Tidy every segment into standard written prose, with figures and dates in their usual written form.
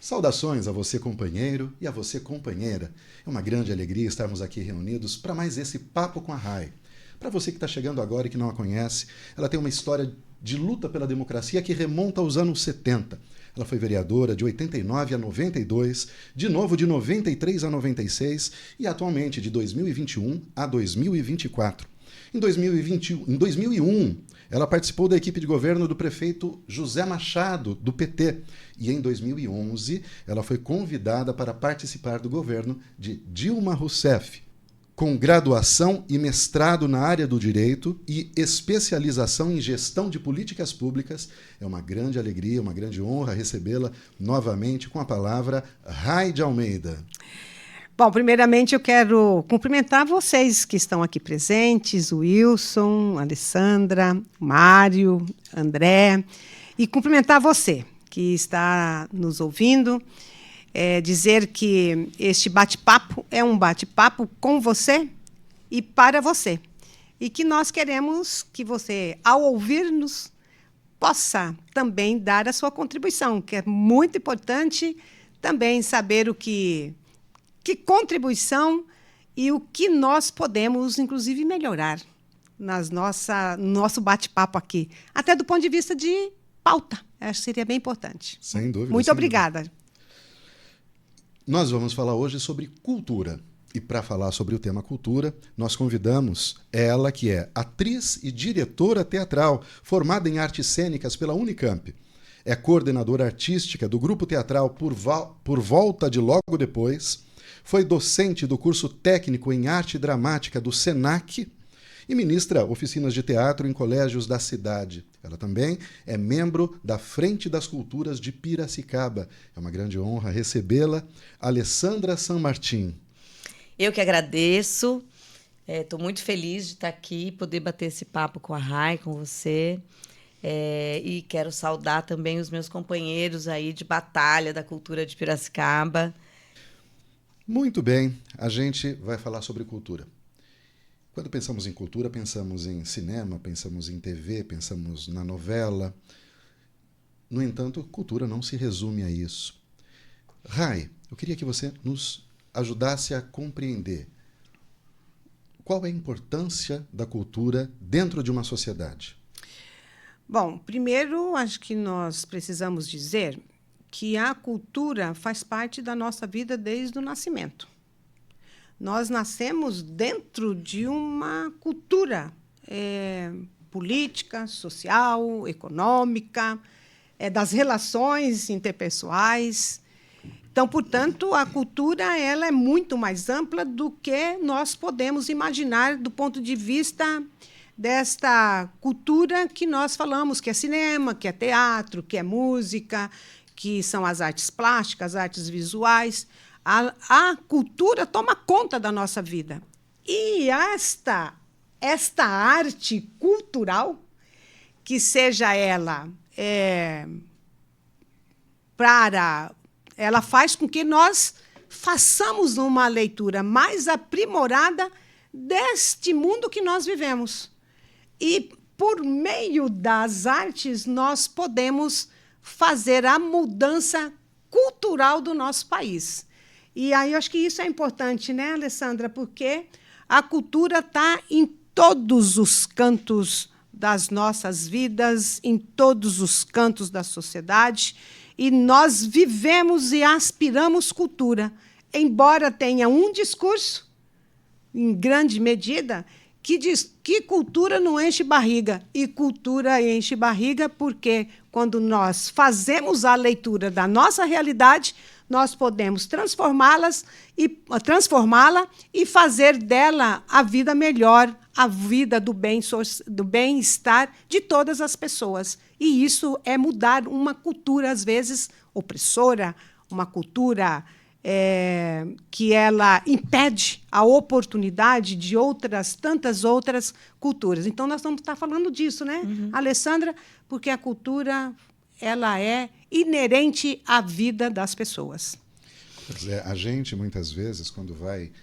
Saudações a você, companheiro, e a você, companheira. É uma grande alegria estarmos aqui reunidos para mais esse Papo com a Rai. Para você que está chegando agora e que não a conhece, ela tem uma história de luta pela democracia que remonta aos anos 70. Ela foi vereadora de 89 a 92, de novo de 93 a 96 e atualmente de 2021 a 2024. Em 2001, ela participou da equipe de governo do prefeito José Machado, do PT. E em 2011, ela foi convidada para participar do governo de Dilma Rousseff. Com graduação e mestrado na área do direito e especialização em gestão de políticas públicas, é uma grande alegria, uma grande honra recebê-la novamente com a palavra Rai de Almeida. Bom, primeiramente eu quero cumprimentar vocês que estão aqui presentes, o Wilson, a Alessandra, o Mário, André, e cumprimentar você que está nos ouvindo, dizer que este bate-papo é um bate-papo com você e para você, e que nós queremos que você, ao ouvir-nos, possa também dar a sua contribuição, que é muito importante também saber que contribuição e o que nós podemos, inclusive, melhorar no nosso bate-papo aqui. Até do ponto de vista de pauta. Acho que seria bem importante. Sem dúvida. Muito obrigada. Dúvida. Nós vamos falar hoje sobre cultura. E para falar sobre o tema cultura, nós convidamos ela, que é atriz e diretora teatral, formada em artes cênicas pela Unicamp. É coordenadora artística do grupo teatral Por Volta de Logo Depois. Foi docente do curso técnico em arte dramática do SENAC e ministra oficinas de teatro em colégios da cidade. Ela também é membro da Frente das Culturas de Piracicaba. É uma grande honra recebê-la, Alessandra Sanmartin. Eu que agradeço. Estou muito feliz de estar aqui, poder bater esse papo com a Rai, com você. E quero saudar também os meus companheiros aí de batalha da cultura de Piracicaba. Muito bem, a gente vai falar sobre cultura. Quando pensamos em cultura, pensamos em cinema, pensamos em TV, pensamos na novela. No entanto, cultura não se resume a isso. Rai, eu queria que você nos ajudasse a compreender qual é a importância da cultura dentro de uma sociedade. Bom, primeiro, acho que nós precisamos dizer que a cultura faz parte da nossa vida desde o nascimento. Nós nascemos dentro de uma cultura política, social, econômica, das relações interpessoais. Então, portanto, a cultura ela é muito mais ampla do que nós podemos imaginar do ponto de vista desta cultura que nós falamos, que é cinema, que é teatro, que é música, que são as artes plásticas, as artes visuais. A cultura toma conta da nossa vida. E esta arte cultural, que seja ela ela faz com que nós façamos uma leitura mais aprimorada deste mundo que nós vivemos. E, por meio das artes, nós podemos fazer a mudança cultural do nosso país. E aí eu acho que isso é importante, né, Alessandra? Porque a cultura está em todos os cantos das nossas vidas, em todos os cantos da sociedade, e nós vivemos e aspiramos cultura, embora tenha um discurso, em grande medida, que diz que cultura não enche barriga. E cultura enche barriga porque, quando nós fazemos a leitura da nossa realidade, nós podemos transformá-la e fazer dela a vida melhor, a vida do bem-estar de todas as pessoas. E isso é mudar uma cultura, às vezes, opressora, uma cultura que ela impede a oportunidade de tantas outras culturas. Então, nós vamos estar falando disso, né, Alessandra? Porque a cultura ela é inerente à vida das pessoas. Pois é, a gente, muitas vezes, quando vai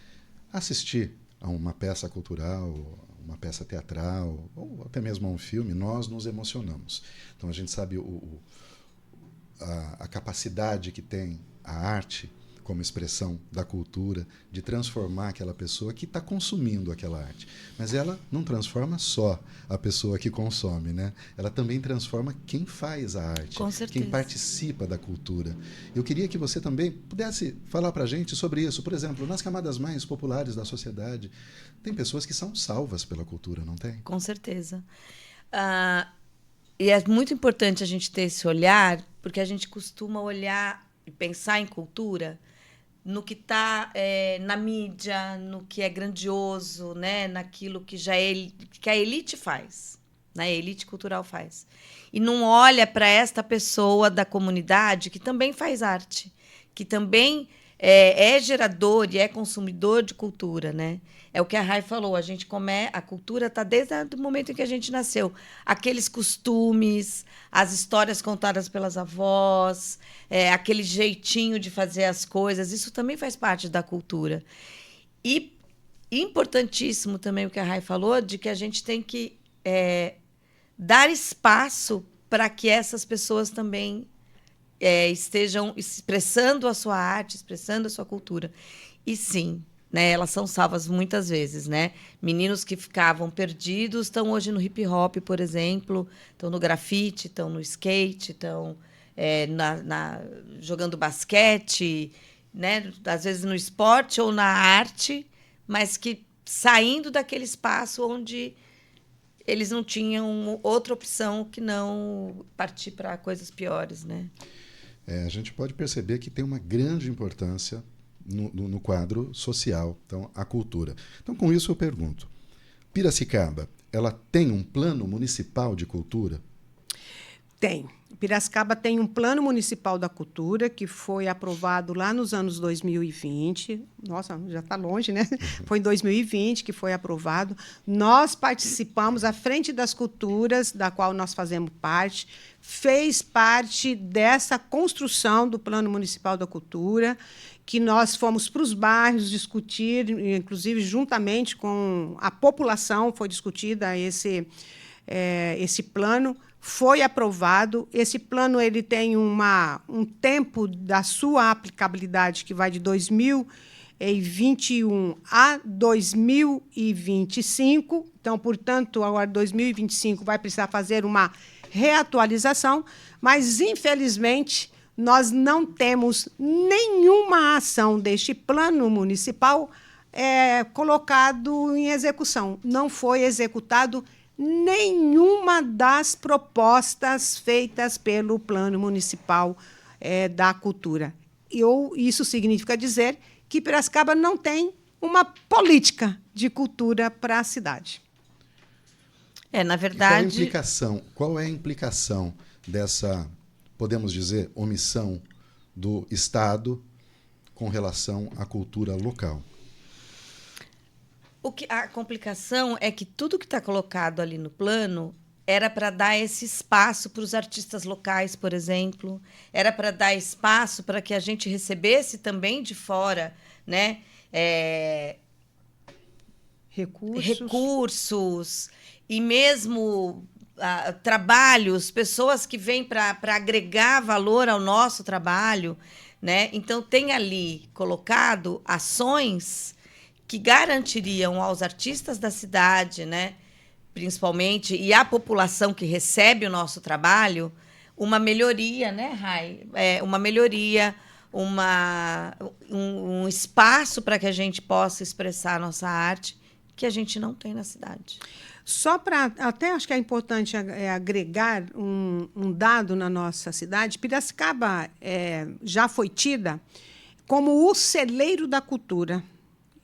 assistir a uma peça cultural, uma peça teatral, ou até mesmo a um filme, nós nos emocionamos. Então, a gente sabe a capacidade que tem a arte como expressão da cultura, de transformar aquela pessoa que está consumindo aquela arte. Mas ela não transforma só a pessoa que consome, né? Ela também transforma quem faz a arte, Com certeza. quem participa da cultura. Eu queria que você também pudesse falar para a gente sobre isso. Por exemplo, nas camadas mais populares da sociedade, tem pessoas que são salvas pela cultura, não tem? Com certeza. E é muito importante a gente ter esse olhar, porque a gente costuma olhar e pensar em cultura no que está na mídia, no que é grandioso, né? Naquilo que que a elite faz, né? A elite cultural faz. E não olha para esta pessoa da comunidade que também faz arte, que também é gerador e é consumidor de cultura, né? É o que a Rai falou, a cultura está desde o momento em que a gente nasceu. Aqueles costumes, as histórias contadas pelas avós, aquele jeitinho de fazer as coisas, isso também faz parte da cultura. E importantíssimo também o que a Rai falou, de que a gente tem que dar espaço para que essas pessoas também estejam expressando a sua arte, expressando a sua cultura. E sim, né, elas são salvas muitas vezes, né? Meninos que ficavam perdidos estão hoje no hip hop, por exemplo, estão no grafite, estão no skate, estão jogando basquete, né? Às vezes no esporte ou na arte, mas que saindo daquele espaço onde eles não tinham outra opção que não partir para coisas piores, né? A gente pode perceber que tem uma grande importância no quadro social, então, a cultura. Então, com isso eu pergunto, Piracicaba, ela tem um plano municipal de cultura? Tem. Piracicaba tem um plano municipal da cultura que foi aprovado lá nos anos 2020. Nossa, já está longe, né? Foi em 2020 que foi aprovado. Nós participamos, à Frente das Culturas, da qual nós fazemos parte, fez parte dessa construção do plano municipal da cultura, que nós fomos para os bairros discutir, inclusive juntamente com a população, foi discutida esse plano. Foi aprovado. Esse plano ele tem um tempo da sua aplicabilidade que vai de 2021 a 2025. Então, portanto, agora 2025 vai precisar fazer uma reatualização, mas, infelizmente, nós não temos nenhuma ação deste plano municipal colocado em execução. Não foi executado nenhuma das propostas feitas pelo Plano Municipal da Cultura. Isso significa dizer que Piracicaba não tem uma política de cultura para a cidade. Na verdade... Qual é a implicação dessa, podemos dizer, omissão do Estado com relação à cultura local? A complicação é que tudo que está colocado ali no plano era para dar esse espaço para os artistas locais, por exemplo, era para dar espaço para que a gente recebesse também de fora, né, recursos e mesmo trabalhos, pessoas que vêm para agregar valor ao nosso trabalho, né? Então, tem ali colocado ações que garantiriam aos artistas da cidade, né, principalmente, e à população que recebe o nosso trabalho, uma melhoria, né, Rai? Uma melhoria, um espaço para que a gente possa expressar a nossa arte, que a gente não tem na cidade. Só para... Até acho que é importante agregar um dado na nossa cidade. Piracicaba já foi tida como o celeiro da cultura.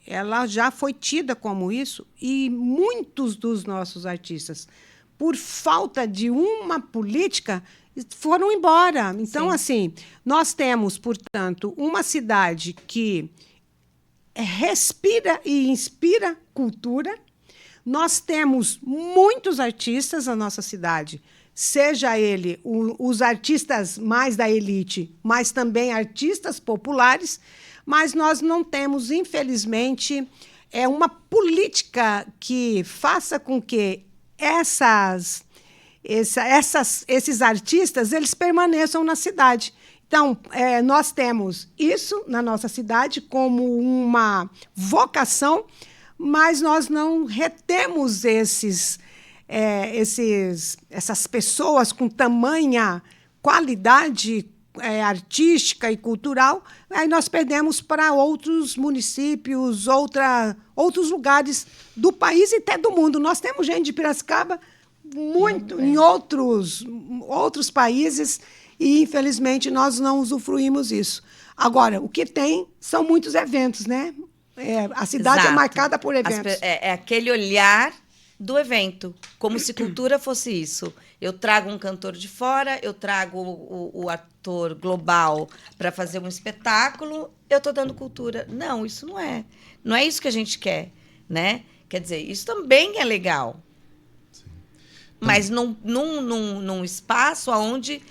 Ela já foi tida como isso, e muitos dos nossos artistas, por falta de uma política, foram embora. Então, assim, nós temos, portanto, uma cidade que respira e inspira cultura. Nós temos muitos artistas na nossa cidade, seja ele os artistas mais da elite, mas também artistas populares, mas nós não temos, infelizmente, uma política que faça com que esses artistas eles permaneçam na cidade. Então, nós temos isso na nossa cidade como uma vocação, mas nós não retemos essas pessoas com tamanha qualidade artística e cultural, aí nós perdemos para outros municípios, outros lugares do país e até do mundo. Nós temos gente de Piracicaba muito em outros países e, infelizmente, nós não usufruímos isso. Agora, o que tem são muitos eventos, né? A cidade Exato. é marcada por eventos. É aquele olhar do evento, como se cultura fosse isso. Eu trago um cantor de fora, eu trago o ator global para fazer um espetáculo, eu estou dando cultura. Não, isso não é. Não é isso que a gente quer, né? Quer dizer, isso também é legal. Sim. Mas num espaço onde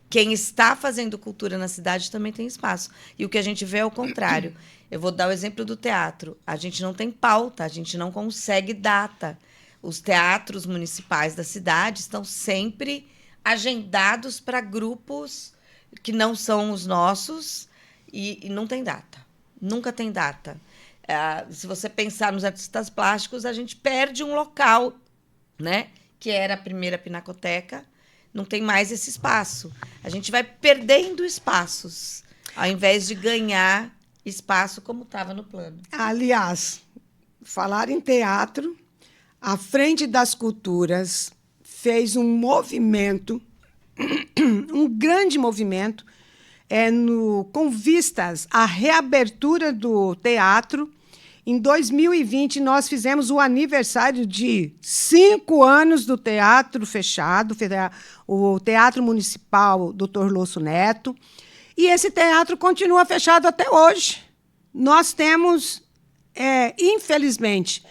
quem está fazendo cultura na cidade também tem espaço. E o que a gente vê é o contrário. Eu vou dar o exemplo do teatro. A gente não tem pauta, a gente não consegue data. Os teatros municipais da cidade estão sempre agendados para grupos que não são os nossos e não tem data. Nunca tem data. Se você pensar nos artistas plásticos, a gente perde um local, né? Que era a primeira pinacoteca. Não tem mais esse espaço. A gente vai perdendo espaços, ao invés de ganhar espaço como estava no plano. Aliás, falar em teatro, a Frente das Culturas fez um movimento, um grande movimento, com vistas à reabertura do teatro. Em 2020, nós fizemos o aniversário de 5 anos do teatro fechado, o Teatro Municipal Dr. Lúcio Neto, e esse teatro continua fechado até hoje. Nós temos, infelizmente,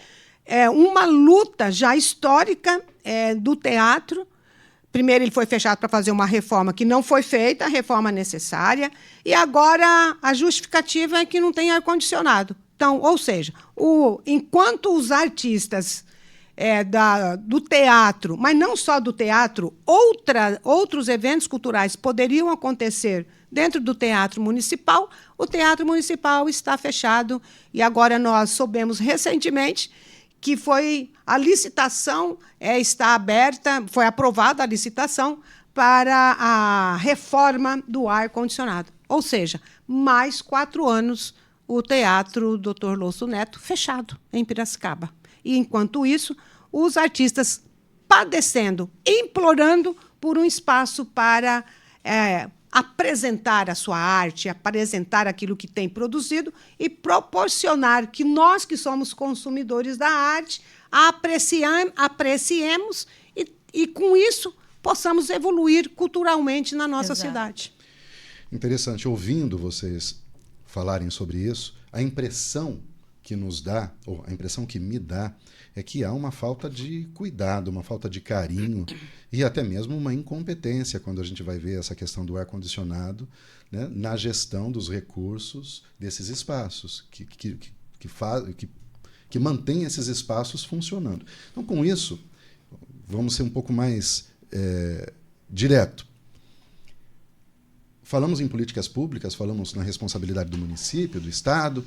uma luta já histórica do teatro. Primeiro, ele foi fechado para fazer uma reforma que não foi feita, a reforma necessária, e agora a justificativa é que não tem ar-condicionado. Então, ou seja, enquanto os artistas do teatro, mas não só do teatro, outros eventos culturais poderiam acontecer dentro do Teatro Municipal, o Teatro Municipal está fechado e agora nós soubemos recentemente que a licitação está aberta, foi aprovada a licitação para a reforma do ar-condicionado. Ou seja, mais 4 anos o Teatro Dr. Lúcio Neto fechado em Piracicaba. E, enquanto isso, os artistas padecendo, implorando por um espaço para apresentar a sua arte, apresentar aquilo que tem produzido e proporcionar que nós, que somos consumidores da arte, apreciemos e, com isso, possamos evoluir culturalmente na nossa cidade. Interessante. Ouvindo vocês falarem sobre isso, a impressão que nos dá, ou a impressão que me dá, é que há uma falta de cuidado, uma falta de carinho e até mesmo uma incompetência quando a gente vai ver essa questão do ar-condicionado, né, na gestão dos recursos desses espaços, que mantém esses espaços funcionando. Então, com isso, vamos ser um pouco mais direto. Falamos em políticas públicas, falamos na responsabilidade do município, do Estado,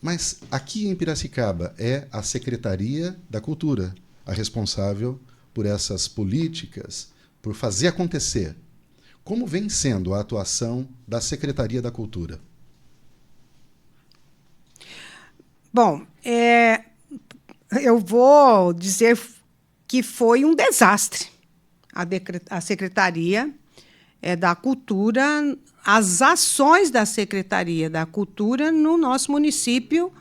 mas aqui em Piracicaba é a Secretaria da Cultura a responsável por essas políticas, por fazer acontecer. Como vem sendo a atuação da Secretaria da Cultura? Bom, eu vou dizer que foi um desastre a Secretaria da Cultura, as ações da Secretaria da Cultura no nosso município,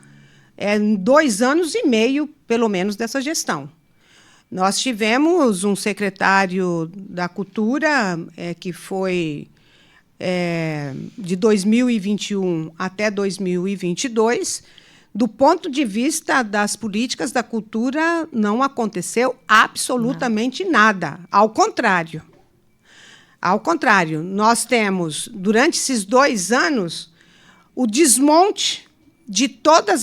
2 anos e meio, pelo menos, dessa gestão. Nós tivemos um secretário da Cultura que foi de 2021 até 2022. Do ponto de vista das políticas da cultura, não aconteceu absolutamente nada. Ao contrário. Ao contrário, nós temos, durante esses 2 anos, o desmonte de todas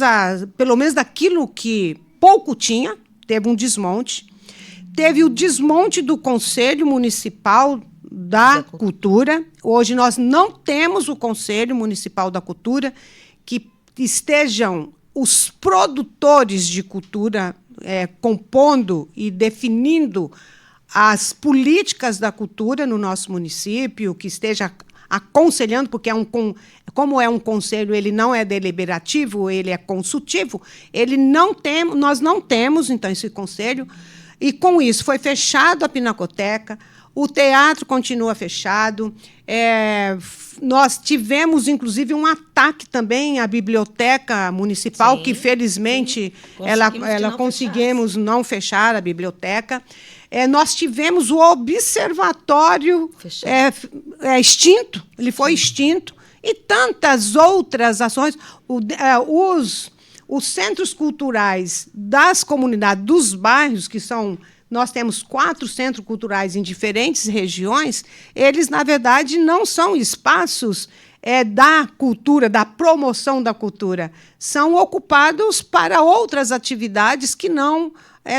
pelo menos daquilo que pouco teve um desmonte. Teve o desmonte do Conselho Municipal da Cultura. Hoje nós não temos o Conselho Municipal da Cultura, que estejam os produtores de cultura compondo e definindo as políticas da cultura no nosso município, que esteja aconselhando, porque como é um conselho, ele não é deliberativo, ele é consultivo, nós não temos, então, esse conselho, e com isso foi fechado a Pinacoteca, o teatro continua fechado, nós tivemos, inclusive, um ataque também à biblioteca municipal, sim, que, felizmente, conseguimos não fechar a biblioteca. Nós tivemos o observatório extinto, ele foi extinto, e tantas outras ações. Os centros culturais das comunidades, dos bairros, que são... Nós temos 4 centros culturais em diferentes regiões, eles, na verdade, não são espaços da cultura, da promoção da cultura. São ocupados para outras atividades que não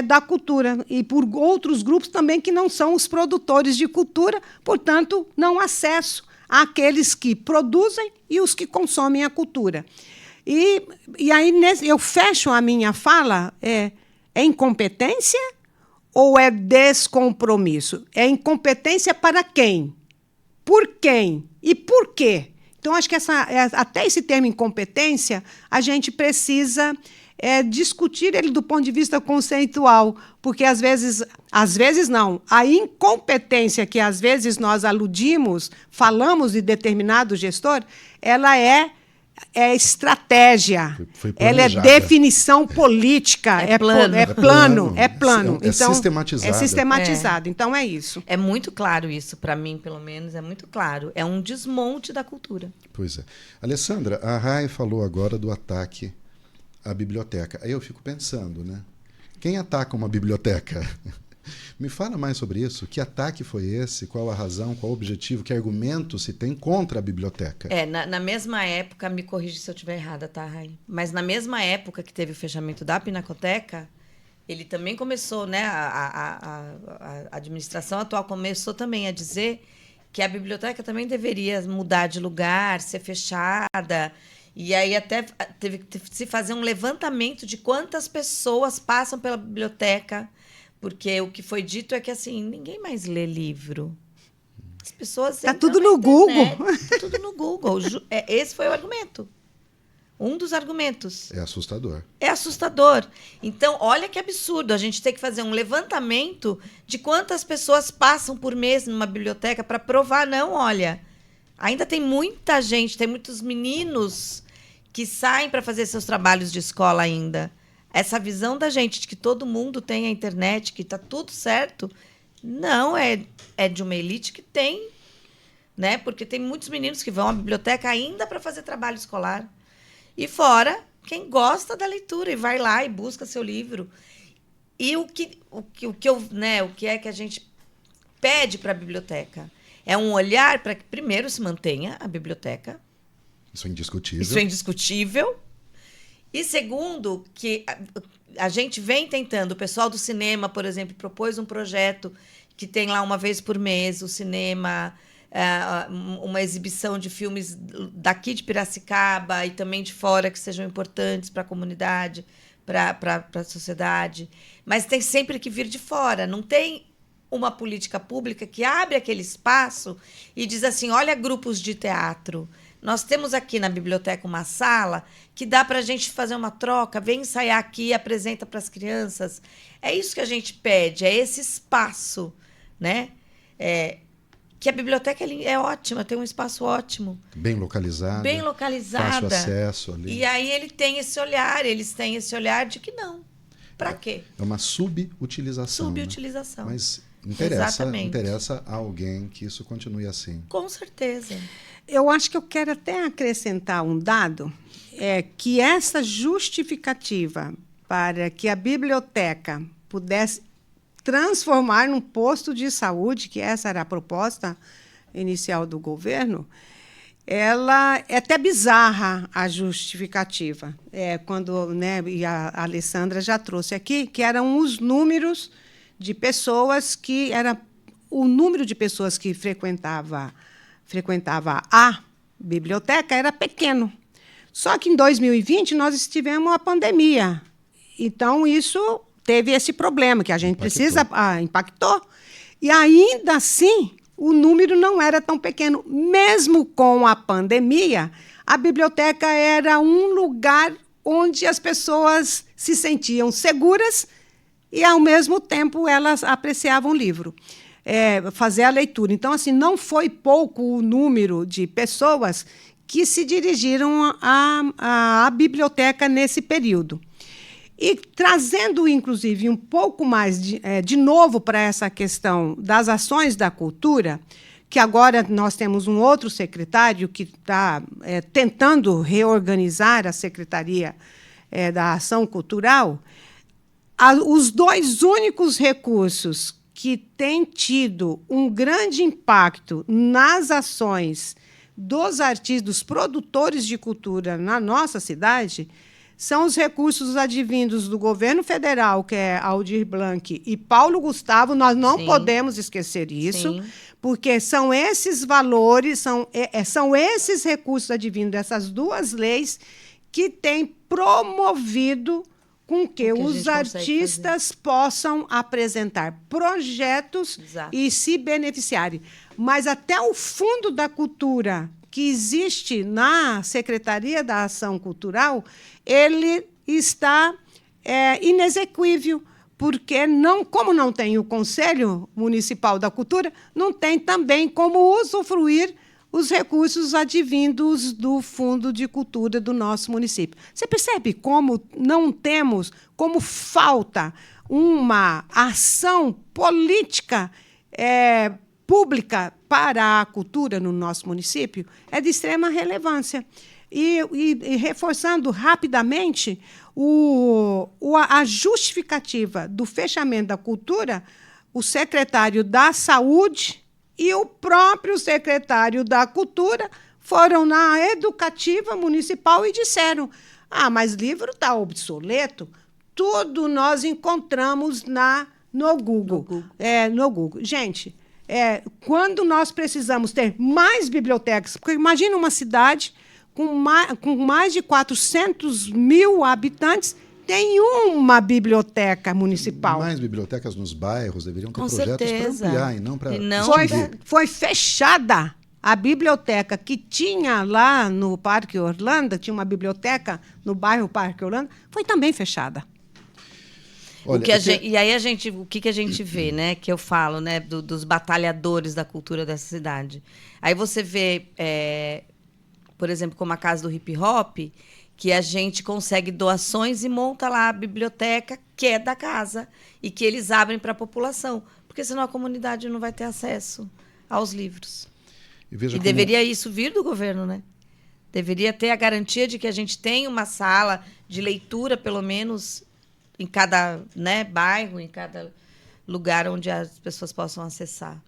da cultura, e por outros grupos também que não são os produtores de cultura, portanto, não há acesso àqueles que produzem e os que consomem a cultura. E aí eu fecho a minha fala, é incompetência ou é descompromisso? É incompetência para quem? Por quem? E por quê? Então, acho que até esse termo incompetência, a gente precisa discutir ele do ponto de vista conceitual, porque, às vezes não, a incompetência que, às vezes, nós aludimos, falamos de determinado gestor, ela é estratégia, ela é definição política, é plano. Então, sistematizado. É sistematizado, então é isso. É muito claro isso, para mim, pelo menos, é muito claro. É um desmonte da cultura. Pois é. Alessandra, a Rai falou agora do ataque à biblioteca. Aí eu fico pensando, né? Quem ataca uma biblioteca? Me fala mais sobre isso. Que ataque foi esse? Qual a razão? Qual o objetivo? Que argumento se tem contra a biblioteca? Na mesma época, me corrige se eu estiver errada, tá, Rai? Mas na mesma época que teve o fechamento da Pinacoteca, ele também começou, né? A administração atual começou também a dizer que a biblioteca também deveria mudar de lugar, ser fechada. E aí até teve que se fazer um levantamento de quantas pessoas passam pela biblioteca. Porque o que foi dito é que, assim, ninguém mais lê livro. As pessoas... Está tudo no Google. Está tudo no Google. Esse foi o argumento. Um dos argumentos. É assustador. É assustador. Então, olha que absurdo. A gente tem que fazer um levantamento de quantas pessoas passam por mês numa biblioteca para provar. Não, olha, ainda tem muita gente, tem muitos meninos que saem para fazer seus trabalhos de escola ainda. Essa visão da gente de que todo mundo tem a internet, que está tudo certo, não é de uma elite que tem, né? Porque tem muitos meninos que vão à biblioteca ainda para fazer trabalho escolar. E fora, quem gosta da leitura e vai lá e busca seu livro. E o que é que a gente pede para a biblioteca? É um olhar para que, primeiro, se mantenha a biblioteca. Isso é indiscutível. Isso é indiscutível. E segundo, que a gente vem tentando, o pessoal do cinema, por exemplo, propôs um projeto que tem lá uma vez por mês o cinema, uma exibição de filmes daqui de Piracicaba e também de fora que sejam importantes para a comunidade, para a sociedade. Mas tem sempre que vir de fora. Não tem uma política pública que abre aquele espaço e diz assim, olha, grupos de teatro. Nós temos aqui na biblioteca uma sala que dá para a gente fazer uma troca, vem ensaiar aqui e apresenta para as crianças. É isso que a gente pede, é esse espaço, né? Que a biblioteca é ótima, tem um espaço ótimo. Bem localizado. Bem localizada. Fácil acesso ali. E aí eles têm esse olhar de que não. Para quê? É uma subutilização. Subutilização. Né? Mas interessa a alguém que isso continue assim. Com certeza. Eu acho que eu quero até acrescentar um dado, que essa justificativa para que a biblioteca pudesse transformar num posto de saúde, que essa era a proposta inicial do governo, ela é até bizarra, a justificativa. Quando, né, e a Alessandra já trouxe aqui, que eram os números de pessoas que era o número de pessoas que frequentava a biblioteca era pequeno. Só que em 2020 nós tivemos a pandemia. Então, isso teve esse problema que a gente impactou. E ainda assim, o número não era tão pequeno. Mesmo com a pandemia, a biblioteca era um lugar onde as pessoas se sentiam seguras e, ao mesmo tempo, elas apreciavam o livro, fazer a leitura. Então, assim, não foi pouco o número de pessoas que se dirigiram à biblioteca nesse período. E trazendo, inclusive, um pouco mais de novo para essa questão das ações da cultura, que agora nós temos um outro secretário que está tentando reorganizar a Secretaria da Ação Cultural, os dois únicos recursos que têm tido um grande impacto nas ações dos artistas, dos produtores de cultura na nossa cidade, são os recursos advindos do governo federal, que é Aldir Blanc e Paulo Gustavo. Nós não podemos esquecer isso, porque são esses valores, são esses recursos advindos dessas duas leis que têm promovido com que os artistas possam apresentar projetos e se beneficiarem. Mas até o Fundo da Cultura, que existe na Secretaria da Ação Cultural, ele está inexequível, porque, como não tem o Conselho Municipal da Cultura, não tem também como usufruir os recursos advindos do Fundo de Cultura do nosso município. Você percebe como não temos, como falta uma ação política pública para a cultura no nosso município? É de extrema relevância. E reforçando rapidamente a justificativa do fechamento da cultura, o secretário da Saúde e o próprio secretário da Cultura foram na Educativa Municipal e disseram: mas livro está obsoleto. Tudo nós encontramos no Google. No Google. Gente, quando nós precisamos ter mais bibliotecas, porque imagina uma cidade com mais de 400 mil habitantes, tem uma biblioteca municipal. Mais bibliotecas nos bairros deveriam ter projetos para ampliar e não para... Foi fechada a biblioteca que tinha lá no Parque Orlando, tinha uma biblioteca no bairro Parque Orlando, foi também fechada. Olha, E aí o que a gente vê, né? Que eu falo, né? Dos batalhadores da cultura dessa cidade. Aí você vê, por exemplo, como a Casa do Hip Hop, que a gente consegue doações e monta lá a biblioteca que é da casa e que eles abrem para a população, porque senão a comunidade não vai ter acesso aos livros. E deveria isso vir do governo, né? Deveria ter a garantia de que a gente tem uma sala de leitura, pelo menos, em cada bairro, em cada lugar onde as pessoas possam acessar.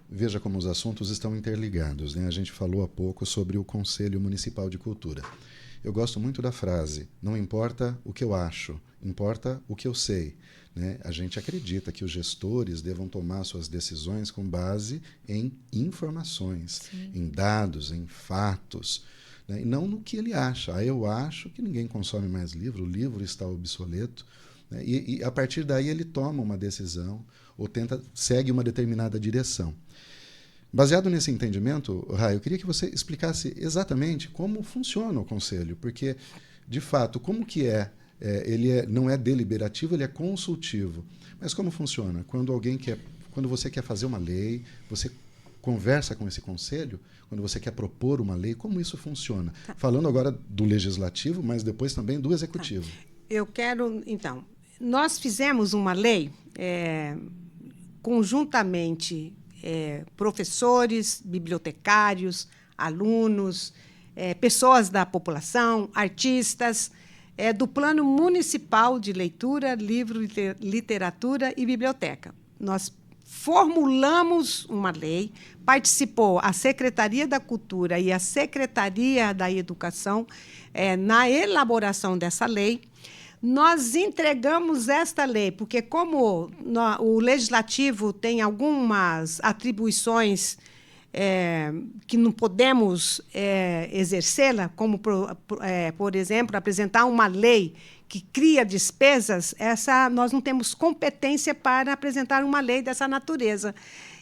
Veja como os assuntos estão interligados, né? A gente falou há pouco sobre o Conselho Municipal de Cultura. Eu gosto muito da frase: não importa o que eu acho, importa o que eu sei. Né? A gente acredita que os gestores devam tomar suas decisões com base em informações, em dados, em fatos, né? E não no que ele acha. Eu acho que ninguém consome mais livro, o livro está obsoleto. Né? E a partir daí ele toma uma decisão ou segue uma determinada direção. Baseado nesse entendimento, Rai, eu queria que você explicasse exatamente como funciona o Conselho, porque, de fato, como que ele não é deliberativo, ele é consultivo. Mas como funciona? Quando você quer fazer uma lei, você conversa com esse Conselho, quando você quer propor uma lei, como isso funciona? Falando agora do Legislativo, mas depois também do Executivo. Eu quero, então, nós fizemos uma lei conjuntamente, professores, bibliotecários, alunos, pessoas da população, artistas, do Plano Municipal de Leitura, Livro, Literatura e Biblioteca. Nós formulamos uma lei, participou a Secretaria da Cultura e a Secretaria da Educação na elaboração dessa lei. nós entregamos esta lei, porque como o legislativo tem algumas atribuições que não podemos exercê-la, como, por exemplo, apresentar uma lei que cria despesas, nós não temos competência para apresentar uma lei dessa natureza.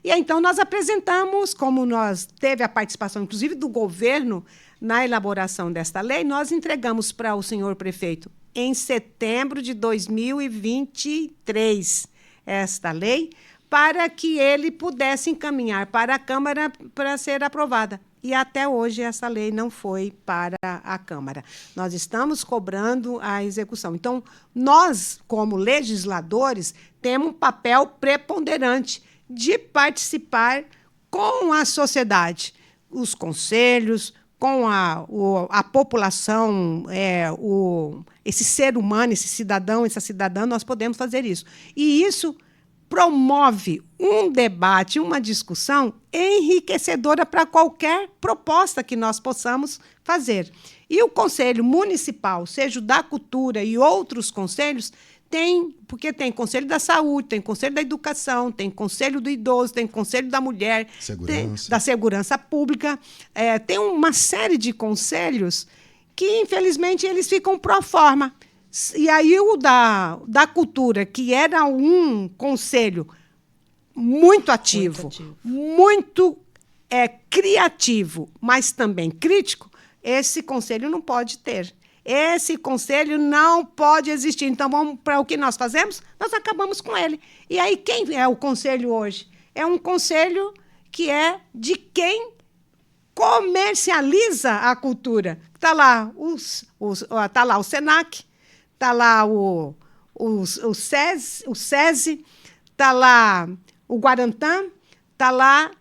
E aí, então nós apresentamos, como nós teve a participação, inclusive, do governo na elaboração desta lei, nós entregamos para o senhor prefeito, em setembro de 2023, esta lei, para que ele pudesse encaminhar para a Câmara para ser aprovada. E até hoje essa lei não foi para a Câmara. Nós estamos cobrando a execução. Então, nós, como legisladores, temos um papel preponderante de participar com a sociedade, os conselhos, com a população, esse ser humano, esse cidadão, essa cidadã, nós podemos fazer isso. E isso promove um debate, uma discussão enriquecedora para qualquer proposta que nós possamos fazer. E o Conselho Municipal, seja o da Cultura e outros conselhos, porque tem Conselho da Saúde, tem Conselho da Educação, tem Conselho do Idoso, tem Conselho da Mulher, da Segurança Pública, tem uma série de conselhos que, infelizmente, eles ficam pro forma. E aí o da Cultura, que era um conselho muito ativo, muito criativo, mas também crítico, esse conselho não pode ter. Esse conselho não pode existir. Então, para o que nós fazemos? Nós acabamos com ele. E aí, quem é o conselho hoje? É um conselho que é de quem comercializa a cultura. Está lá, tá lá o SENAC, está lá o SESI, está lá o Guarantã, está lá...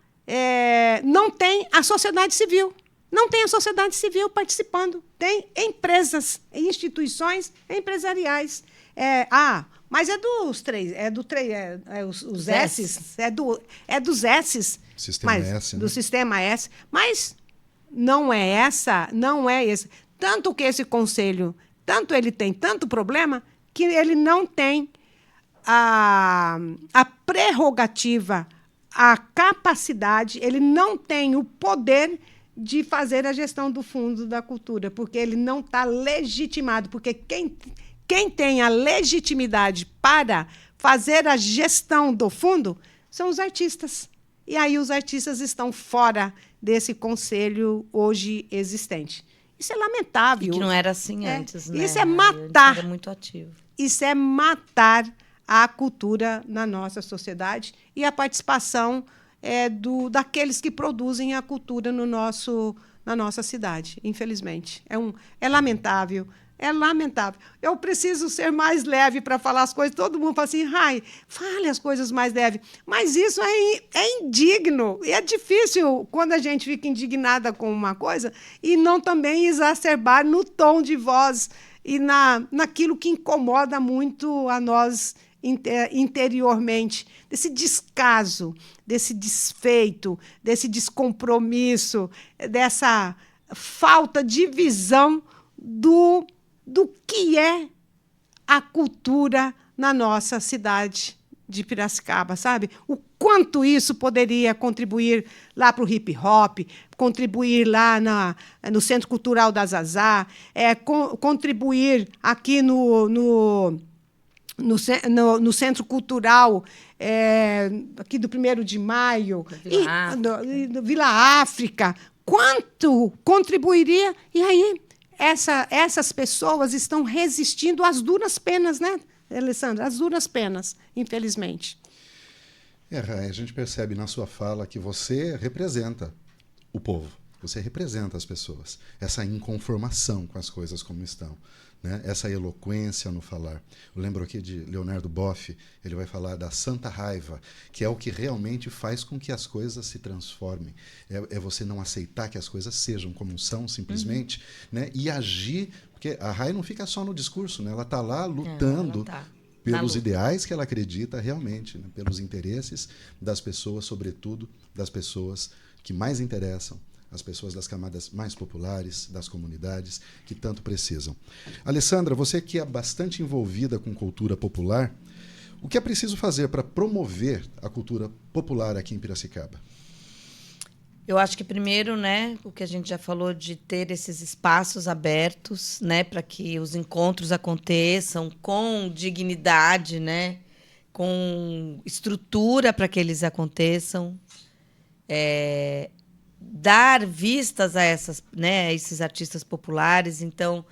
não tem a sociedade civil. Não tem a sociedade civil participando. Tem empresas, instituições empresariais. Mas é dos três, os S's, dos S's. Sistema S, né? Do Sistema S. Mas não é esse. Tanto que esse conselho, ele tem tanto problema, que ele não tem a prerrogativa, a capacidade, ele não tem o poder de fazer a gestão do Fundo da Cultura, porque ele não está legitimado, porque quem tem a legitimidade para fazer a gestão do fundo são os artistas. E aí os artistas estão fora desse conselho hoje existente. Isso é lamentável. E que não era assim antes, né? Isso é matar. Era muito ativo. Isso é matar a cultura na nossa sociedade e a participação daqueles que produzem a cultura na nossa cidade, infelizmente. É lamentável. É lamentável. Eu preciso ser mais leve para falar as coisas. Todo mundo fala assim, Rai, fale as coisas mais leve. Mas isso é indigno. E é difícil quando a gente fica indignada com uma coisa e não também exacerbar no tom de voz e naquilo que incomoda muito a nós interiormente, desse descaso, desse desfeito, desse descompromisso, dessa falta de visão do que é a cultura na nossa cidade de Piracicaba, sabe? O quanto isso poderia contribuir lá para o hip hop, contribuir lá no Centro Cultural da Zazá, contribuir aqui no Centro Cultural aqui do 1º de Maio, do Vila África. Quanto contribuiria? E aí essas pessoas estão resistindo às duras penas, né, Alessandra? Às duras penas, infelizmente. Rai, a gente percebe na sua fala que você representa o povo, você representa as pessoas, essa inconformação com as coisas como estão, né? Essa eloquência no falar. Eu lembro aqui de Leonardo Boff, ele vai falar da santa raiva, que é o que realmente faz com que as coisas se transformem. É você não aceitar que as coisas sejam como são, simplesmente, né? E agir, porque a Rai não fica só no discurso, né? Ela está lá lutando pelos ideais que ela acredita realmente, né? Pelos interesses das pessoas, sobretudo das pessoas que mais interessam as pessoas das camadas mais populares, das comunidades, que tanto precisam. Alessandra, você que é bastante envolvida com cultura popular, o que é preciso fazer para promover a cultura popular aqui em Piracicaba? Eu acho que primeiro, né, o que a gente já falou de ter esses espaços abertos, né, para que os encontros aconteçam com dignidade, né, com estrutura para que eles aconteçam, dar vistas a esses artistas populares, então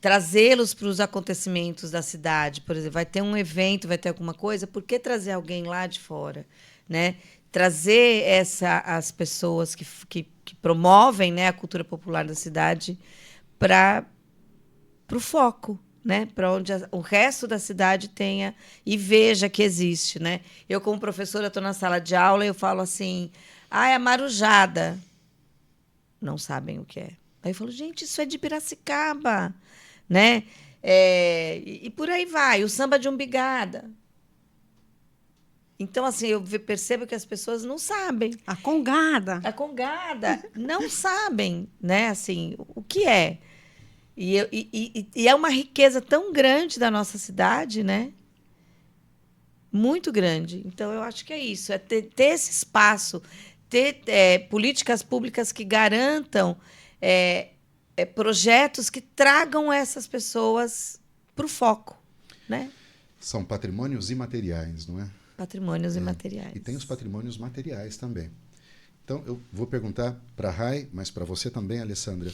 trazê-los para os acontecimentos da cidade. Por exemplo, vai ter um evento, vai ter alguma coisa, por que trazer alguém lá de fora, né? Trazer as pessoas que promovem, né, a cultura popular da cidade para o foco, né, para onde o resto da cidade tenha e veja que existe, né? Eu, como professora, estou na sala de aula e eu falo assim, é marujada. Não sabem o que é. Aí eu falo, gente, isso é de Piracicaba, né? E por aí vai, o samba de umbigada. Então, assim, eu percebo que as pessoas não sabem. A congada. A congada. Não sabem, né? Assim, o que é. E é uma riqueza tão grande da nossa cidade, né? Muito grande. Então, eu acho que é isso. É ter esse espaço, ter políticas públicas que garantam projetos que tragam essas pessoas para o foco, né? São patrimônios imateriais, não é? Patrimônios imateriais. E tem os patrimônios materiais também. Então, eu vou perguntar para a Rai, mas para você também, Alessandra.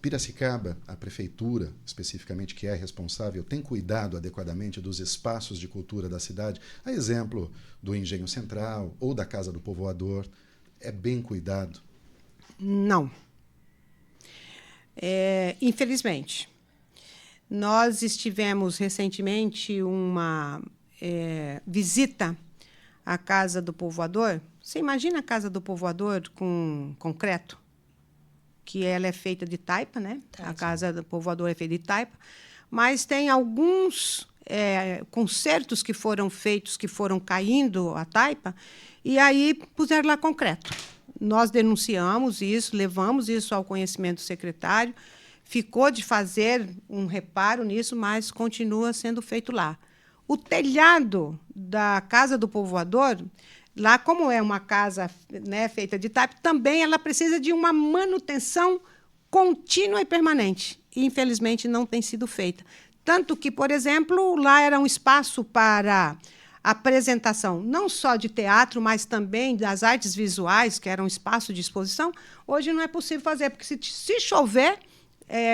Piracicaba, a prefeitura, especificamente, que é responsável, tem cuidado adequadamente dos espaços de cultura da cidade? A exemplo do Engenho Central ou da Casa do Povoador. É bem cuidado? Não. Infelizmente. Nós estivemos recentemente uma visita à Casa do Povoador. Você imagina a Casa do Povoador com concreto? Que ela é feita de taipa, né? A Casa do Povoador é feita de taipa. Mas tem alguns concertos que foram feitos, que foram caindo a taipa, e aí puseram lá concreto. Nós denunciamos isso, levamos isso ao conhecimento do secretário, ficou de fazer um reparo nisso, mas continua sendo feito lá. O telhado da Casa do Povoador, lá como é uma casa, né, feita de taipa, também ela precisa de uma manutenção contínua e permanente. E, infelizmente, não tem sido feita. Tanto que, por exemplo, lá era um espaço para apresentação não só de teatro, mas também das artes visuais, que era um espaço de exposição. Hoje não é possível fazer, porque se chover,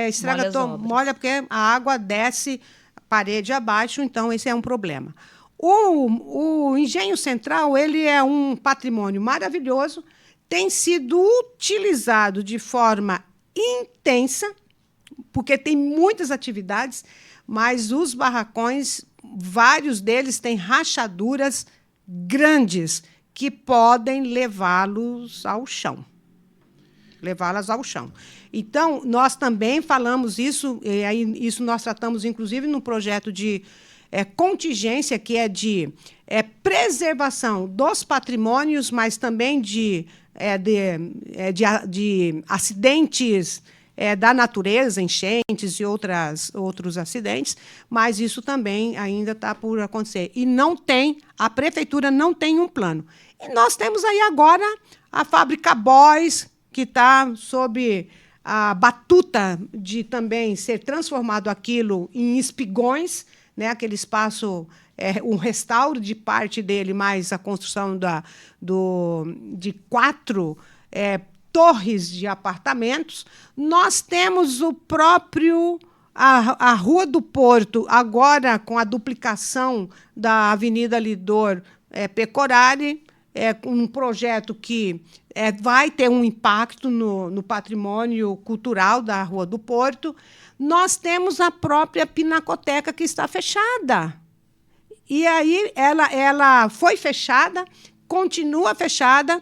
estraga todo, molha, porque a água desce parede abaixo, então esse é um problema. O Engenho Central, ele é um patrimônio maravilhoso, tem sido utilizado de forma intensa, porque tem muitas atividades, mas os barracões, vários deles têm rachaduras grandes que podem levá-los ao chão. Levá-las ao chão. Então, nós também falamos isso, e aí isso nós tratamos, inclusive, no projeto de contingência, que é de preservação dos patrimônios, mas também de acidentes da natureza, enchentes e outros acidentes, mas isso também ainda está por acontecer. E a prefeitura não tem um plano. E nós temos aí agora a fábrica Boys, que está sob a batuta de também ser transformado aquilo em espigões, né? Aquele espaço, um restauro de parte dele, mais a construção de 4 torres de apartamentos. Nós temos a Rua do Porto, agora com a duplicação da Avenida Lidor Pecorari, um projeto que vai ter um impacto no patrimônio cultural da Rua do Porto. Nós temos a própria Pinacoteca, que está fechada. E aí ela foi fechada, continua fechada,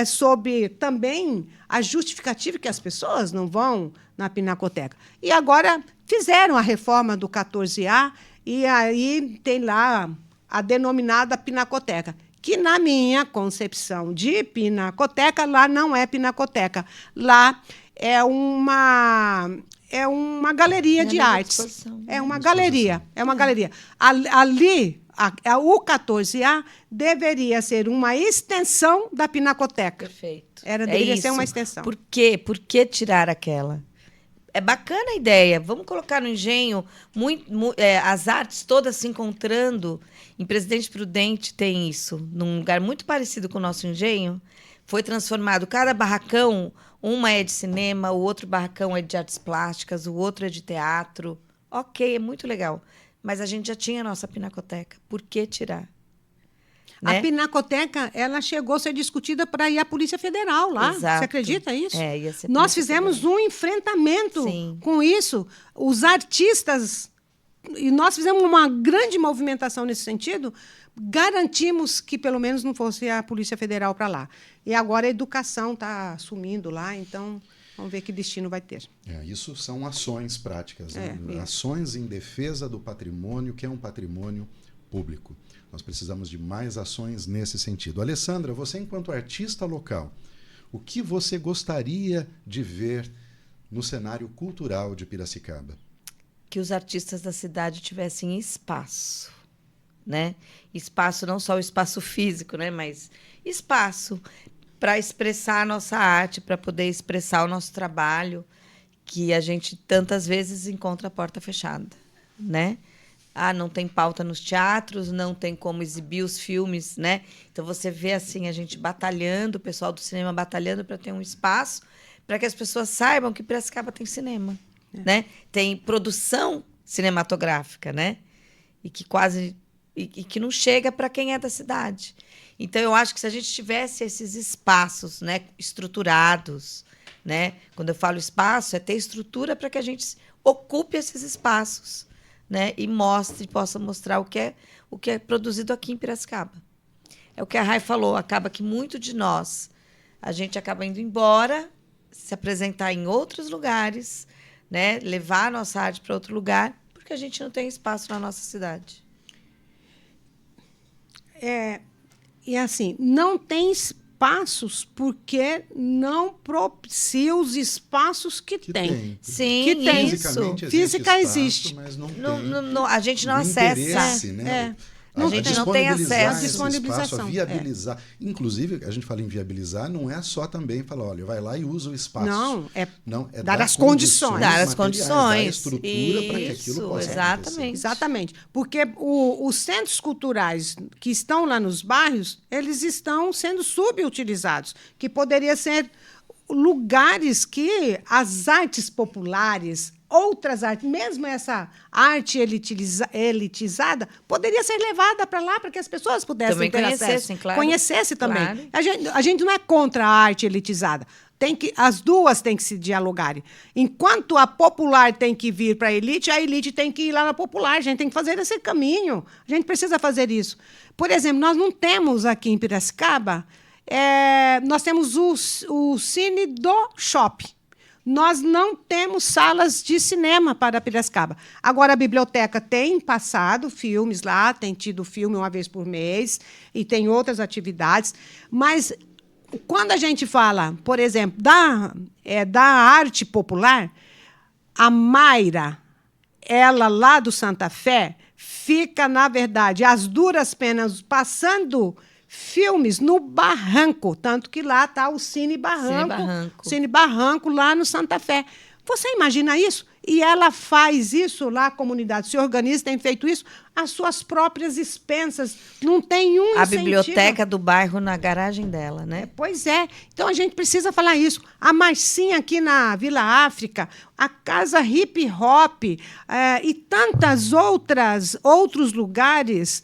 sob também a justificativa que as pessoas não vão na Pinacoteca. E agora fizeram a reforma do 14A, e aí tem lá a denominada Pinacoteca, que, na minha concepção de pinacoteca, lá não é pinacoteca. Lá é uma galeria de artes. É uma galeria. É uma galeria. Ali, o 14A deveria ser uma extensão da pinacoteca. Perfeito. Deveria ser uma extensão. Por quê? Por que tirar aquela? É bacana a ideia. Vamos colocar no engenho as artes todas se encontrando. Em Presidente Prudente tem isso. Num lugar muito parecido com o nosso engenho, foi transformado cada barracão. Uma é de cinema, o outro barracão é de artes plásticas, o outro é de teatro. Ok, é muito legal. Mas a gente já tinha a nossa pinacoteca. Por que tirar? Né? A pinacoteca, ela chegou a ser discutida para ir à Polícia Federal lá. Exato. Você acredita nisso? Ia ser Nós Polícia fizemos Federal. um enfrentamento Sim. com isso. Os artistas, e nós fizemos uma grande movimentação nesse sentido, garantimos que pelo menos não fosse a Polícia Federal para lá. E agora a educação está assumindo lá, então vamos ver que destino vai ter. Isso são ações práticas, né? Isso. Ações em defesa do patrimônio, que é um patrimônio público. Nós precisamos de mais ações nesse sentido. Alessandra, você enquanto artista local, o que você gostaria de ver no cenário cultural de Piracicaba? Que os artistas da cidade tivessem espaço, né? Espaço, não só o espaço físico, né? Mas espaço para expressar a nossa arte, para poder expressar o nosso trabalho, que a gente tantas vezes encontra a porta fechada, né? Não tem pauta nos teatros, não tem como exibir os filmes, né? Então você vê assim a gente batalhando, o pessoal do cinema batalhando para ter um espaço para que as pessoas saibam que Piracicaba tem cinema, né? Tem produção cinematográfica, né? E que não chega para quem é da cidade. Então eu acho que se a gente tivesse esses espaços, né, estruturados, né? Quando eu falo espaço, é ter estrutura para que a gente ocupe esses espaços, né, e possa mostrar o que é produzido aqui em Piracicaba. É o que a Rai falou, acaba que muito de nós, a gente acaba indo embora, se apresentar em outros lugares, né, levar a nossa arte para outro lugar, porque a gente não tem espaço na nossa cidade. E assim, não tem espaços porque não propicia os espaços que tem. Sim, que tem. Fisicamente Física espaço, existe. mas não tem a gente não o acessa. interesse, né? A gente não tem acesso. Esse espaço, a Disponibilização. viabilizar. Inclusive, a gente fala em viabilizar, não é só também falar, olha, vai lá e usa o espaço. Não, é dar as condições. Dar as materiais, condições. dar a estrutura para que aquilo possa exatamente. acontecer. Exatamente. Porque os centros culturais que estão lá nos bairros, eles estão sendo subutilizados, que poderia ser lugares que as artes populares, outras artes, mesmo essa arte elitizada, poderia ser levada para lá para que as pessoas pudessem também ter conhecessem, acesso. claro. Conhecesse também. Claro. A gente não é contra a arte elitizada. As duas têm que se dialogarem. Enquanto a popular tem que vir para a elite tem que ir lá na popular. A gente tem que fazer esse caminho. A gente precisa fazer isso. Por exemplo, nós não temos aqui em Piracicaba, nós temos o Cine do Shopping. Nós não temos salas de cinema para Piracicaba. Agora, a biblioteca tem passado filmes lá, tem tido filme uma vez por mês, e tem outras atividades. Mas, quando a gente fala, por exemplo, da arte popular, a Mayra, ela lá do Santa Fé, fica, na verdade, às duras penas, passando filmes no Barranco, tanto que lá está o Cine Barranco lá no Santa Fé. Você imagina isso? E ela faz isso lá, a comunidade se organiza, tem feito isso às suas próprias expensas. Não tem um A incentivo. biblioteca do bairro na garagem dela, né? Pois é. Então, a gente precisa falar isso. A Marcinha aqui na Vila África, a Casa Hip Hop e tantas outros lugares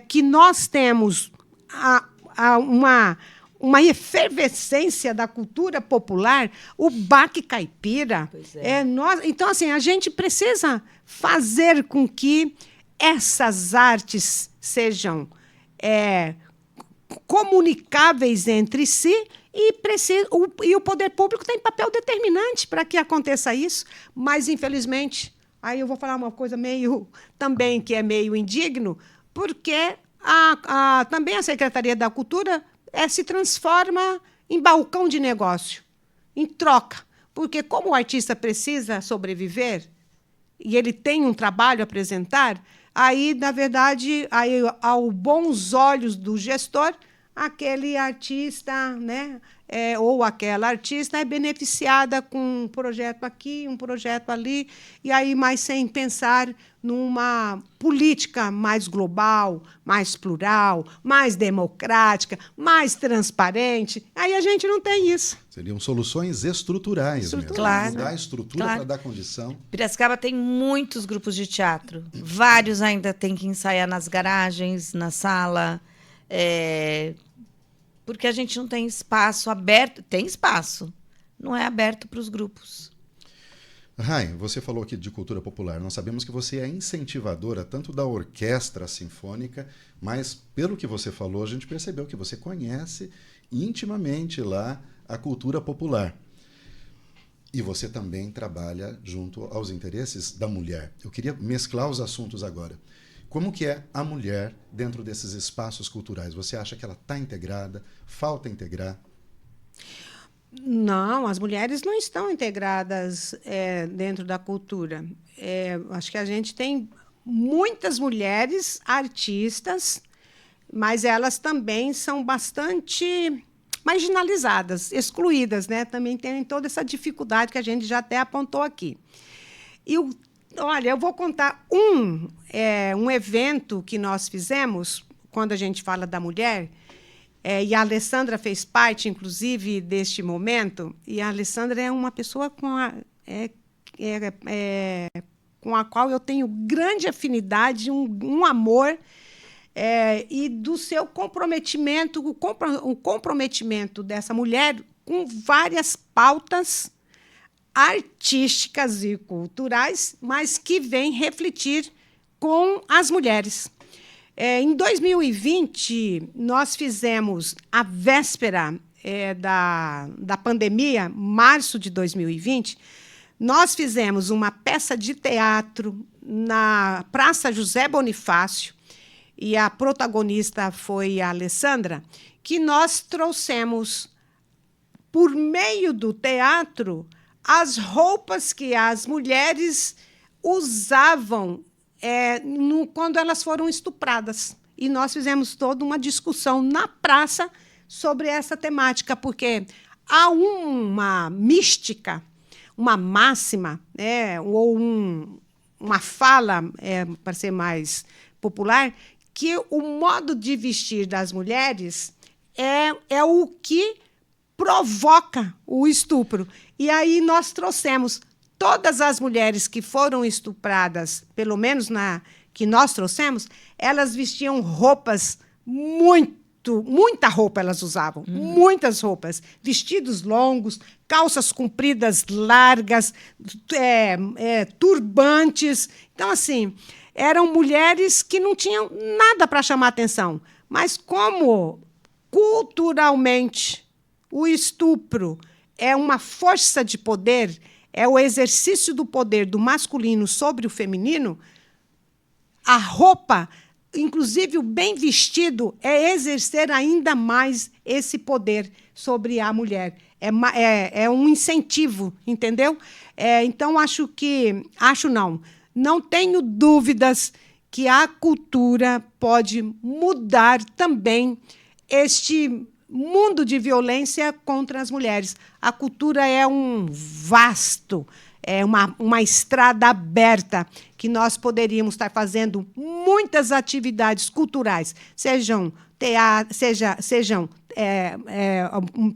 que nós temos uma efervescência da cultura popular, o baque caipira. Então, assim, a gente precisa fazer com que essas artes sejam comunicáveis entre si e o poder público tem papel determinante para que aconteça isso, mas, infelizmente, aí eu vou falar uma coisa também que é meio indigno, porque também a Secretaria da Cultura se transforma em balcão de negócio, em troca. Porque como o artista precisa sobreviver e ele tem um trabalho a apresentar, aí, na verdade, aí, ao bons olhos do gestor, aquele artista, né, ou aquela artista é beneficiada com um projeto aqui, um projeto ali, e aí mais sem pensar numa política mais global, mais plural, mais democrática, mais transparente. Aí a gente não tem isso. Seriam soluções estruturais mesmo. Claro. Mudar a estrutura para dar condição. Piracicaba tem muitos grupos de teatro. Vários ainda têm que ensaiar nas garagens, na sala. Porque a gente não tem espaço aberto. Tem espaço, não é aberto para os grupos. Rai, você falou aqui de cultura popular. Nós sabemos que você é incentivadora tanto da orquestra sinfônica, mas pelo que você falou, a gente percebeu que você conhece intimamente lá a cultura popular. E você também trabalha junto aos interesses da mulher. Eu queria mesclar os assuntos agora. Como que é a mulher dentro desses espaços culturais? Você acha que ela está integrada? Falta integrar? Não, as mulheres não estão integradas dentro da cultura. Acho que a gente tem muitas mulheres artistas, mas elas também são bastante marginalizadas, excluídas, né? Também tem toda essa dificuldade que a gente já até apontou aqui. Olha, eu vou contar um evento que nós fizemos, quando a gente fala da mulher, e a Alessandra fez parte, inclusive, deste momento, e a Alessandra é uma pessoa com a qual eu tenho grande afinidade, um amor, e do seu comprometimento, o comprometimento dessa mulher com várias pautas artísticas e culturais, mas que vêm refletir com as mulheres. Em 2020, nós fizemos a véspera da pandemia, março de 2020, nós fizemos uma peça de teatro na Praça José Bonifácio, e a protagonista foi a Alessandra, que nós trouxemos, por meio do teatro, as roupas que as mulheres usavam quando elas foram estupradas. E nós fizemos toda uma discussão na praça sobre essa temática, porque há uma mística, uma máxima, ou uma fala, para ser mais popular, que o modo de vestir das mulheres é o que provoca o estupro. E aí nós trouxemos todas as mulheres que foram estupradas, pelo menos que nós trouxemos, elas vestiam roupas muita roupa elas usavam, muitas roupas, vestidos longos, calças compridas largas, turbantes. Então, assim, eram mulheres que não tinham nada para chamar atenção. Mas como culturalmente o estupro é uma força de poder, é o exercício do poder do masculino sobre o feminino, a roupa, inclusive o bem vestido, é exercer ainda mais esse poder sobre a mulher. É um incentivo, entendeu? Então, não tenho dúvidas que a cultura pode mudar também este mundo de violência contra as mulheres. A cultura é uma estrada aberta que nós poderíamos estar fazendo muitas atividades culturais, sejam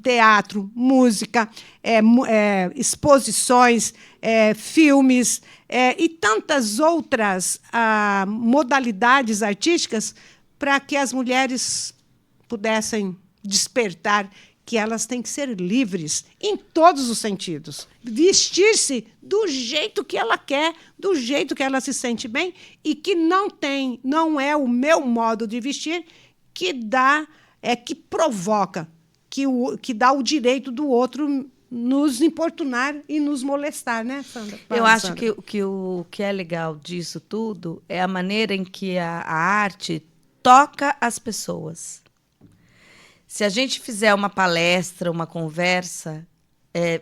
teatro, música, exposições, filmes e tantas outras modalidades artísticas para que as mulheres pudessem despertar que elas têm que ser livres em todos os sentidos. Vestir-se do jeito que ela quer, do jeito que ela se sente bem, e que não é o meu modo de vestir que provoca, que dá o direito do outro nos importunar e nos molestar, né, Sandra? Eu acho que o que é legal disso tudo é a maneira em que a arte toca as pessoas. Se a gente fizer uma palestra, uma conversa,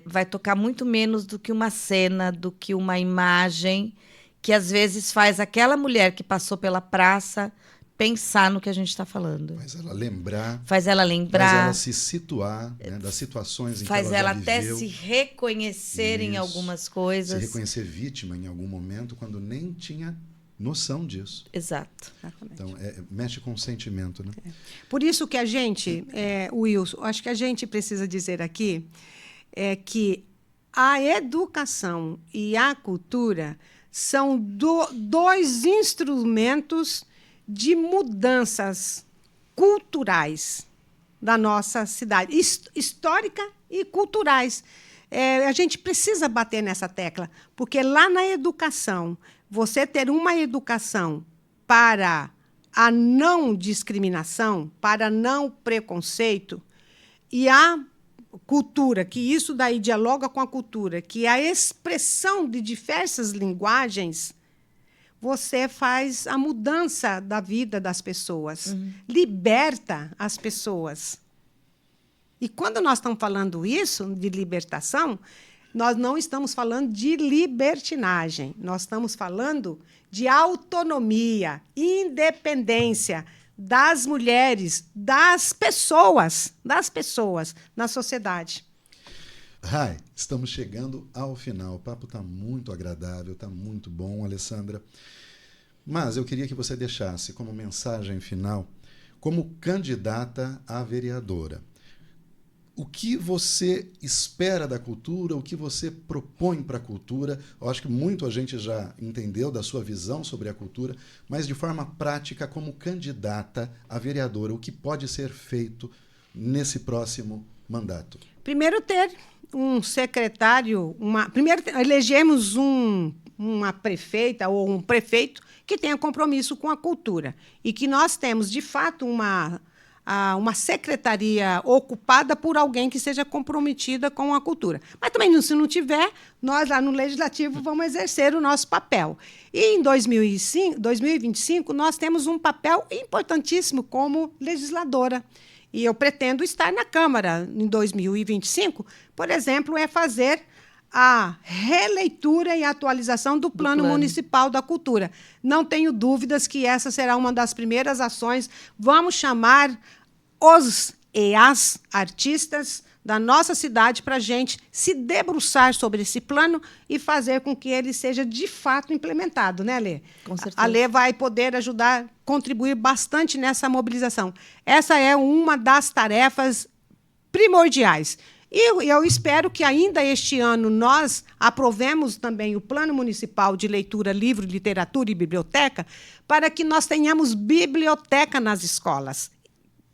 vai tocar muito menos do que uma cena, do que uma imagem, que às vezes faz aquela mulher que passou pela praça pensar no que a gente está falando. Faz ela lembrar. Faz ela se situar, né, das situações em que ela faz ela já até viveu. se reconhecer em algumas coisas. Se reconhecer vítima em algum momento, quando nem tinha noção disso. Exato. Então, mexe com o sentimento, né? Por isso que a gente, Wilson, acho que a gente precisa dizer aqui que a educação e a cultura são dois instrumentos de mudanças culturais da nossa cidade, histórica e culturais. A gente precisa bater nessa tecla, porque lá na educação, você ter uma educação para a não discriminação, para não preconceito, e a cultura, que isso daí dialoga com a cultura, que é a expressão de diversas linguagens, você faz a mudança da vida das pessoas, liberta as pessoas. E quando nós estamos falando isso, de libertação, nós não estamos falando de libertinagem, nós estamos falando de autonomia, independência das mulheres, das pessoas na sociedade. Rai, estamos chegando ao final. O papo está muito agradável, está muito bom, Alessandra. Mas eu queria que você deixasse como mensagem final, como candidata a vereadora, o que você espera da cultura, o que você propõe para a cultura. Eu acho que muito a gente já entendeu da sua visão sobre a cultura, mas de forma prática, como candidata a vereadora, o que pode ser feito nesse próximo mandato? Primeiro, ter um secretário, primeiro elegemos uma prefeita ou um prefeito que tenha compromisso com a cultura e que nós temos, de fato, uma secretaria ocupada por alguém que seja comprometida com a cultura. Mas também, se não tiver, nós lá no Legislativo vamos exercer o nosso papel. E em 2025, nós temos um papel importantíssimo como legisladora. E eu pretendo estar na Câmara em 2025, por exemplo, fazer a releitura e atualização do Plano Municipal da Cultura. Não tenho dúvidas que essa será uma das primeiras ações. Vamos chamar os e as artistas da nossa cidade para a gente se debruçar sobre esse plano e fazer com que ele seja, de fato, implementado, né, Lê? Com certeza. A Lê vai poder ajudar, contribuir bastante nessa mobilização. Essa é uma das tarefas primordiais. E eu espero que ainda este ano nós aprovemos também o Plano Municipal de Leitura, Livro, Literatura e Biblioteca, para que nós tenhamos biblioteca nas escolas.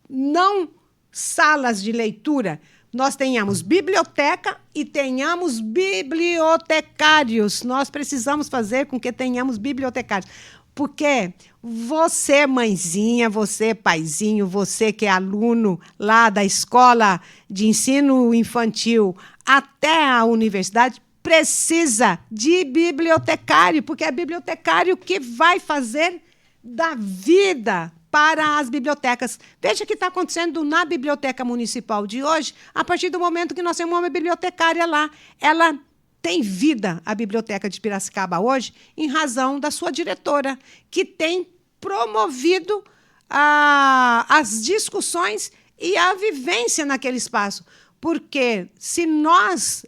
Não salas de leitura, nós tenhamos biblioteca e tenhamos bibliotecários. Nós precisamos fazer com que tenhamos bibliotecários. Porque você, mãezinha, você, paizinho, você que é aluno lá da escola de ensino infantil até a universidade, precisa de bibliotecário, porque é bibliotecário que vai fazer da vida para as bibliotecas. Veja o que está acontecendo na Biblioteca Municipal de hoje, a partir do momento que nós temos uma bibliotecária lá. Ela tem vida, a Biblioteca de Piracicaba hoje, em razão da sua diretora, que tem promovido as discussões e a vivência naquele espaço. Porque se nós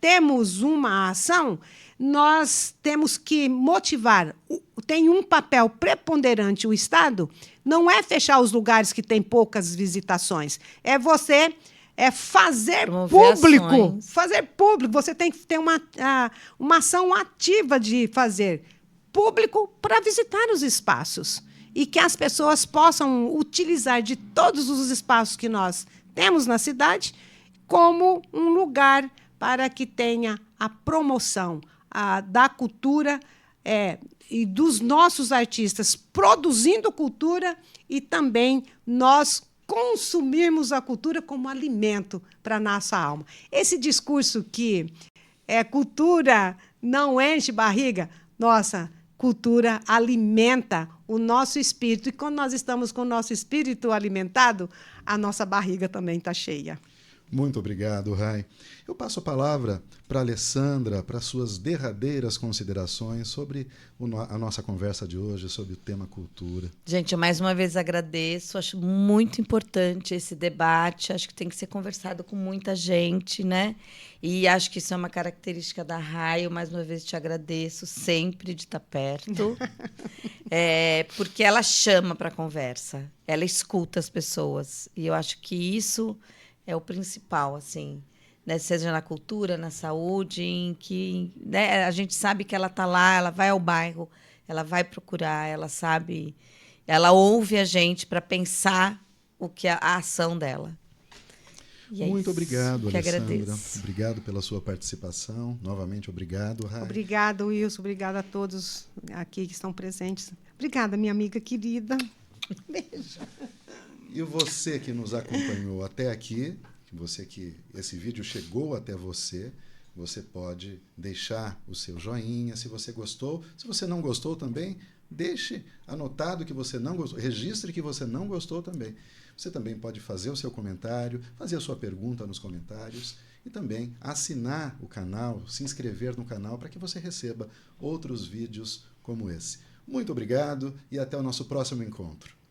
temos uma ação, nós temos que motivar. Tem um papel preponderante o Estado, não é fechar os lugares que têm poucas visitações, é você fazer público. Fazer público. Você tem que ter uma ação ativa de fazer público para visitar os espaços e que as pessoas possam utilizar de todos os espaços que nós temos na cidade como um lugar para que tenha a promoção da cultura e dos nossos artistas produzindo cultura e também nós consumirmos a cultura como alimento para a nossa alma. Esse discurso que cultura não enche barriga, nossa, cultura alimenta o nosso espírito. E quando nós estamos com o nosso espírito alimentado, a nossa barriga também está cheia. Muito obrigado, Rai. Eu passo a palavra para a Alessandra, para suas derradeiras considerações sobre a nossa conversa de hoje, sobre o tema cultura. Gente, eu mais uma vez agradeço. Acho muito importante esse debate. Acho que tem que ser conversado com muita gente, né? E acho que isso é uma característica da Rai. Eu mais uma vez te agradeço sempre de estar perto. Porque ela chama para a conversa. Ela escuta as pessoas. E eu acho que isso é o principal, assim, né? Seja na cultura, na saúde, em que, né, a gente sabe que ela está lá, ela vai ao bairro, ela vai procurar, ela sabe, ela ouve a gente para pensar o que é a ação dela. E muito obrigado, que Alessandra. Agradeço. Obrigado pela sua participação. Novamente, obrigado, Rai. Obrigada, Wilson. Obrigada a todos aqui que estão presentes. Obrigada, minha amiga querida. Beijo. E você que nos acompanhou até aqui, você que esse vídeo chegou até você, você pode deixar o seu joinha se você gostou. Se você não gostou também, deixe anotado que você não gostou, registre que você não gostou também. Você também pode fazer o seu comentário, fazer a sua pergunta nos comentários e também assinar o canal, se inscrever no canal para que você receba outros vídeos como esse. Muito obrigado e até o nosso próximo encontro.